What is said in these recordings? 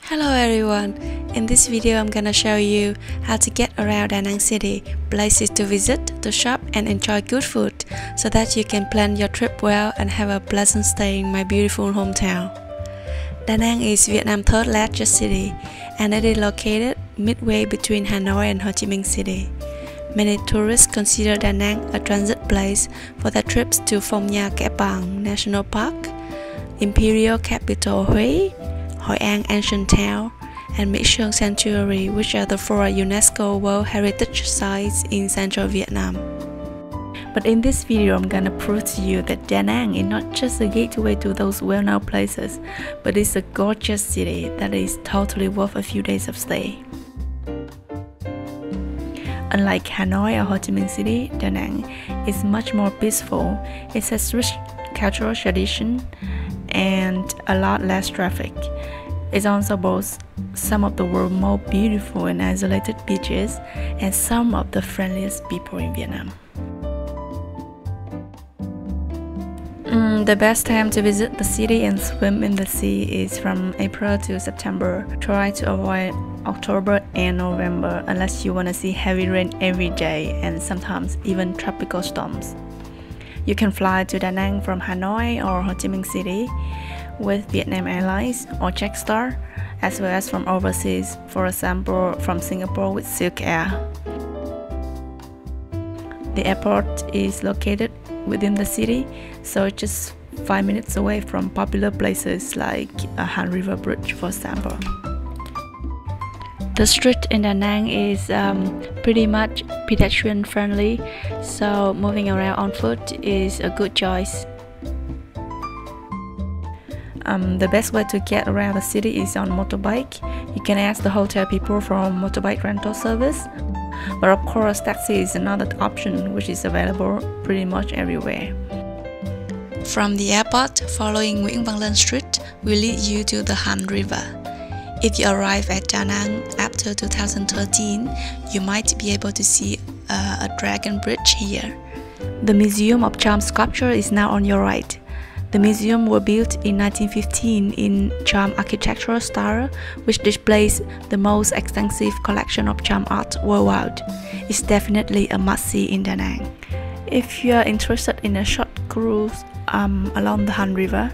Hello everyone, in this video I'm gonna show you how to get around Danang City, places to visit, to shop and enjoy good food so that you can plan your trip well and have a pleasant stay in my beautiful hometown. Da Nang is Vietnam's third largest city and it is located midway between Hanoi and Ho Chi Minh City. Many tourists consider Da Nang a transit place for their trips to Phong Nha Kẻ Bàng National Park, Imperial Capital Hoi An Ancient Town, and My Sơn Sanctuary, which are the four UNESCO World Heritage Sites in central Vietnam. But in this video, I'm gonna prove to you that Da Nang is not just a gateway to those well-known places, but it's a gorgeous city that is totally worth a few days of stay. Unlike Hanoi or Ho Chi Minh City, Da Nang is much more peaceful. It has rich cultural tradition and a lot less traffic. It also boasts some of the world's most beautiful and isolated beaches and some of the friendliest people in Vietnam. The best time to visit the city and swim in the sea is from April to September. Try to avoid October and November unless you want to see heavy rain every day and sometimes even tropical storms. You can fly to Da Nang from Hanoi or Ho Chi Minh City with Vietnam Airlines or Jetstar, as well as from overseas, for example from Singapore with Silk Air. The airport is located within the city, so it's just 5 minutes away from popular places like Han River Bridge, for example. The street in Da Nang is pretty much pedestrian friendly, so moving around on foot is a good choice. The best way to get around the city is on motorbike. You can ask the hotel people for a motorbike rental service, but of course taxi is another option which is available pretty much everywhere. From the airport, following Nguyễn Văn Linh Street will lead you to the Han River. If you arrive at Da Nang after 2013, you might be able to see a dragon bridge here. The Museum of Charm sculpture is now on your right. The museum was built in 1915 in charm architectural style, which displays the most extensive collection of charm art worldwide. It's definitely a must-see in Da Nang. If you are interested in a short cruise along the Han River,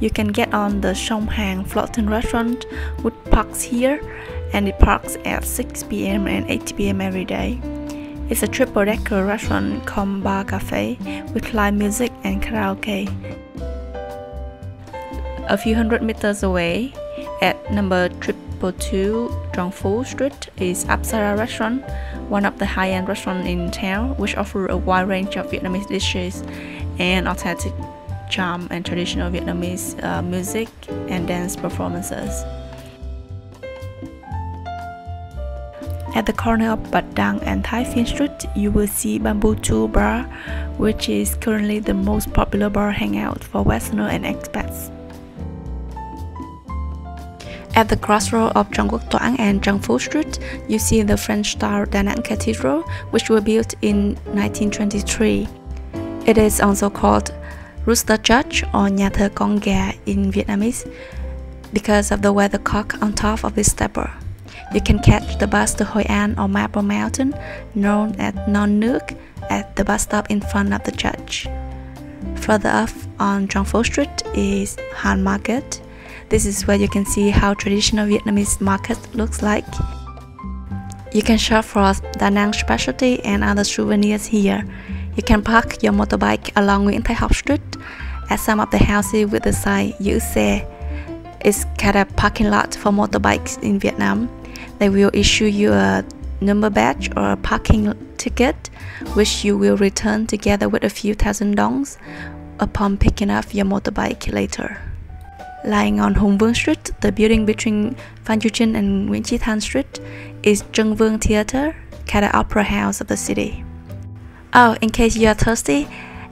you can get on the Sông Hàn floating restaurant, which parks here, and it parks at 6 p.m. and 8 p.m. every day. It's a triple-decker restaurant cum bar cafe with live music and karaoke. A few hundred meters away, at number 222 Trong Phu Street, is Apsara Restaurant, one of the high-end restaurants in town, which offers a wide range of Vietnamese dishes and authentic charm and traditional Vietnamese music and dance performances. At the corner of Bạch Đằng and Thái Phiên Street, you will see Bamboo 2 Bar, which is currently the most popular bar hangout for Westerners and expats. At the crossroad of Trong Quoc Toan and Trong Phu Street, you see the French-style Danang Cathedral, which was built in 1923. It is also called Rooster Church or Nhà thờ con gà in Vietnamese because of the weathercock on top of its steeple. You can catch the bus to Hoi An or Marble Mountain, known as Non Nước, at the bus stop in front of the church. Further up on Trong Phu Street is Hoi An Market. This is where you can see how traditional Vietnamese market looks like. You can shop for Da Nang specialty and other souvenirs here. You can park your motorbike along Nguyễn Thái Học Street at some of the houses with the sign Giữ xe. It's kind of parking lot for motorbikes in Vietnam. They will issue you a number badge or a parking ticket, which you will return together with a few thousand dongs upon picking up your motorbike later. Lying on Hùng Vương Street, the building between Phan Chu Trinh and Nguyễn Chí Thanh Street is Trân Vương Theatre, kind of opera house of the city. Oh, in case you are thirsty,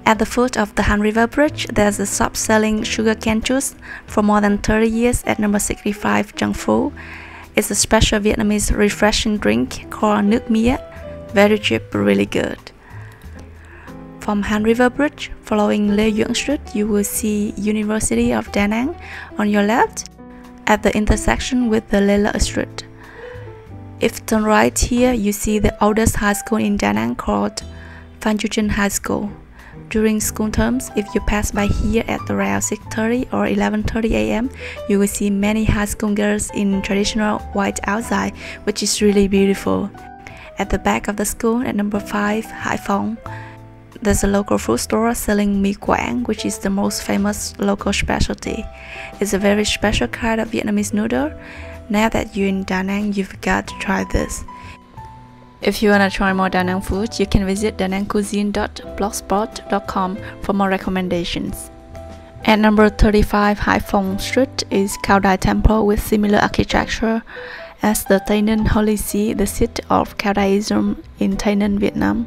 at the foot of the Han River Bridge, there's a shop selling sugarcane juice for more than 30 years at number 65 Trong Phu. It's a special Vietnamese refreshing drink called nước mía, very cheap, really good. From Han River Bridge, following Lê Duẩn Street, you will see University of Da Nang on your left. at the intersection with the Lela Street. If turn right here, you see the oldest high school in Da Nang called Phan Chu Trinh High School. During school terms, if you pass by here at around 6:30 or 11:30 a.m., you will see many high school girls in traditional white outside, which is really beautiful. At the back of the school at number 5, Hai Phong, there's a local food store selling mì Quảng, which is the most famous local specialty. It's a very special kind of Vietnamese noodle. Now that you're in Da Nang, you've got to try this. If you wanna try more Da Nang food, you can visit danangcuisine.blogspot.com for more recommendations. At number 35 Hai Phong Street is Khao Dai Temple with similar architecture as the Tây Ninh Holy See, the seat of Khao Daism in Tây Ninh, Vietnam.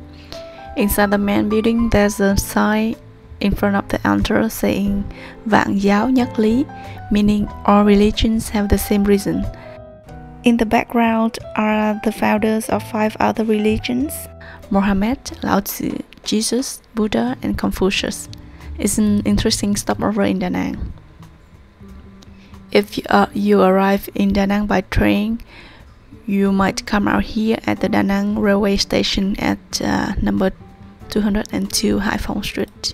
Inside the main building, there's a sign in front of the altar saying Vạn giáo nhất lý, meaning all religions have the same reason. In the background are the founders of 5 other religions: Mohammed, Lao Tzu, Jesus, Buddha, and Confucius. It's an interesting stopover in Da Nang. If you arrive in Da Nang by train, you might come out here at the Da Nang railway station at number 202 Hai Phong Street.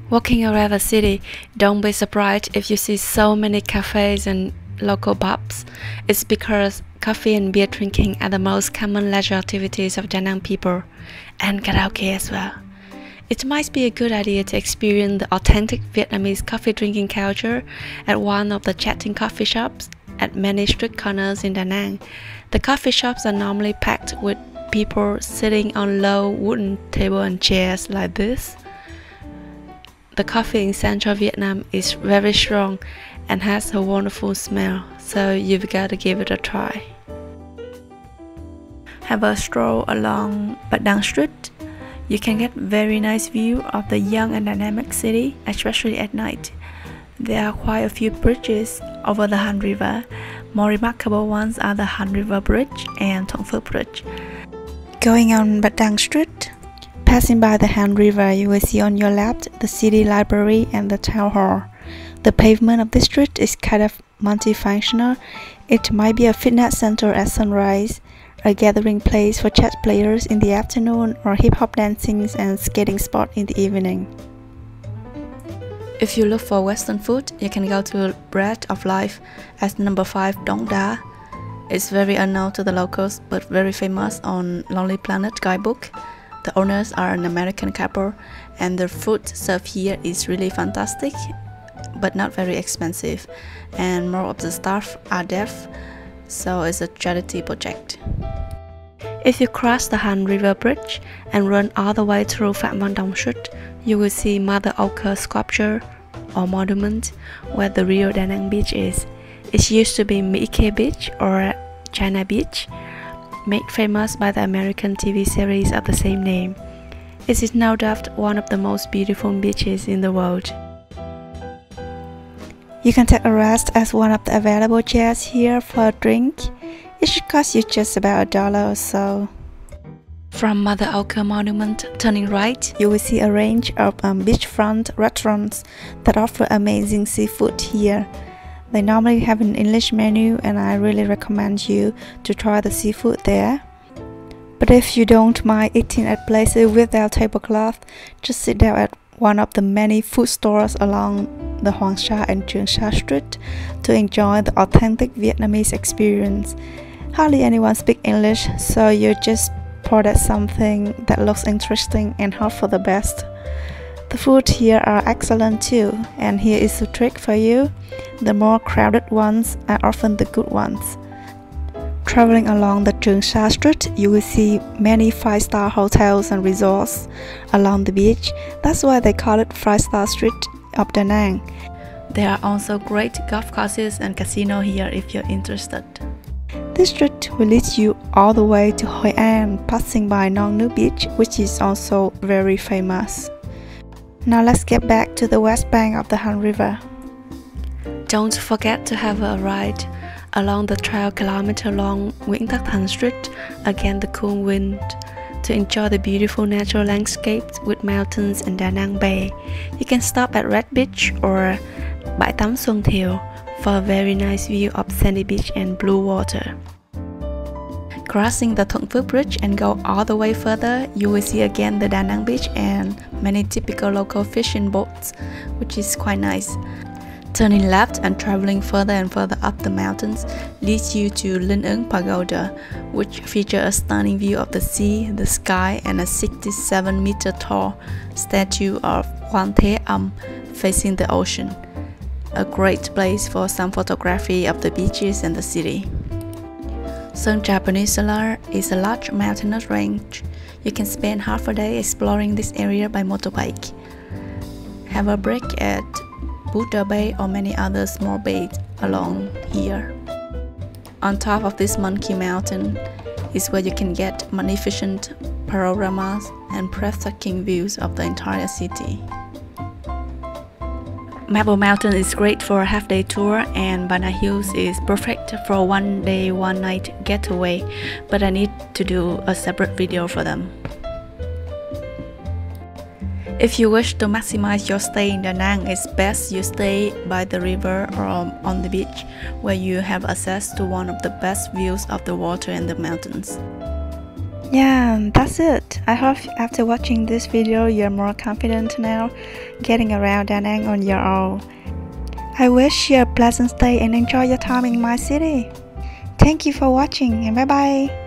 Walking around the city, don't be surprised if you see so many cafes and local pubs. It's because coffee and beer drinking are the most common leisure activities of Da Nang people, and karaoke as well. It might be a good idea to experience the authentic Vietnamese coffee drinking culture at one of the chatting coffee shops at many street corners in Da Nang. The coffee shops are normally packed with people sitting on low wooden tables and chairs like this. The coffee in central Vietnam is very strong and has a wonderful smell, so you've got to give it a try. Have a stroll along Danang Street. You can get very nice view of the young and dynamic city, especially at night. There are quite a few bridges over the Han River. More remarkable ones are the Han River Bridge and Thuận Phước Bridge. Going on Danang Street, passing by the Han River, you will see on your left the city library and the town hall. The pavement of this street is kind of multifunctional. It might be a fitness center at sunrise, a gathering place for chess players in the afternoon, or hip-hop dancing and skating spot in the evening. If you look for Western food, you can go to Bread of Life at number 5 Dong Da. It's very unknown to the locals, but very famous on Lonely Planet guidebook. The owners are an American couple, and the food served here is really fantastic, but not very expensive, and more of the staff are deaf, so it's a charity project. If you cross the Han River Bridge and run all the way through Phạm Văn Đồng Street, you will see Mother Ochre sculpture or monument where the Rio Denon Beach is. It used to be Mỹ Khê Beach or China Beach, made famous by the American TV series of the same name. It is no doubt one of the most beautiful beaches in the world. You can take a rest at one of the available chairs here for a drink. It should cost you just about $1 or so. From Mother Ochre Monument, turning right, you will see a range of beachfront restaurants that offer amazing seafood here. They normally have an English menu, and I really recommend you to try the seafood there. But if you don't mind eating at places without tablecloth, just sit down at one of the many food stores along the Hoàng Sa and Trường Sa Street to enjoy the authentic Vietnamese experience. Hardly anyone speaks English, so you just pour at something that looks interesting and hope for the best. The food here are excellent too, and here is a trick for you. The more crowded ones are often the good ones. Traveling along the Trường Sa Street, you will see many 5-star hotels and resorts along the beach. That's why they call it 5-star Street of Da Nang. There are also great golf courses and casino here if you're interested. This street will lead you all the way to Hoi An, passing by Nong Nu Beach, which is also very famous. Now let's get back to the west bank of the Han River. Don't forget to have a ride along the 12-kilometer-long Nguyễn Tất Thành Street against the cool wind to enjoy the beautiful natural landscapes with mountains and Da Nang Bay. You can stop at Red Beach or Bãi tắm Xuân Thiều for a very nice view of sandy beach and blue water. Crossing the Thuận Phước Bridge and go all the way further, you will see again the Danang Beach and many typical local fishing boats, which is quite nice. Turning left and traveling further and further up the mountains leads you to Linh Ứng Pagoda, which features a stunning view of the sea, the sky, and a 67-meter tall statue of Quan Thế Âm facing the ocean. A great place for some photography of the beaches and the city. Sơn Trà Peninsula is a large mountainous range. You can spend half a day exploring this area by motorbike. Have a break at Buddha Bay or many other small bays along here. On top of this Monkey Mountain is where you can get magnificent panoramas and breathtaking views of the entire city. Marble Mountain is great for a half-day tour, and Bana Hills is perfect for a one-day, one-night getaway, but I need to do a separate video for them. If you wish to maximize your stay in Da Nang, it's best you stay by the river or on the beach, where you have access to one of the best views of the water and the mountains. Yeah, that's it. I hope after watching this video you're more confident now getting around Da Nang on your own. I wish you a pleasant stay and enjoy your time in my city. Thank you for watching and bye bye.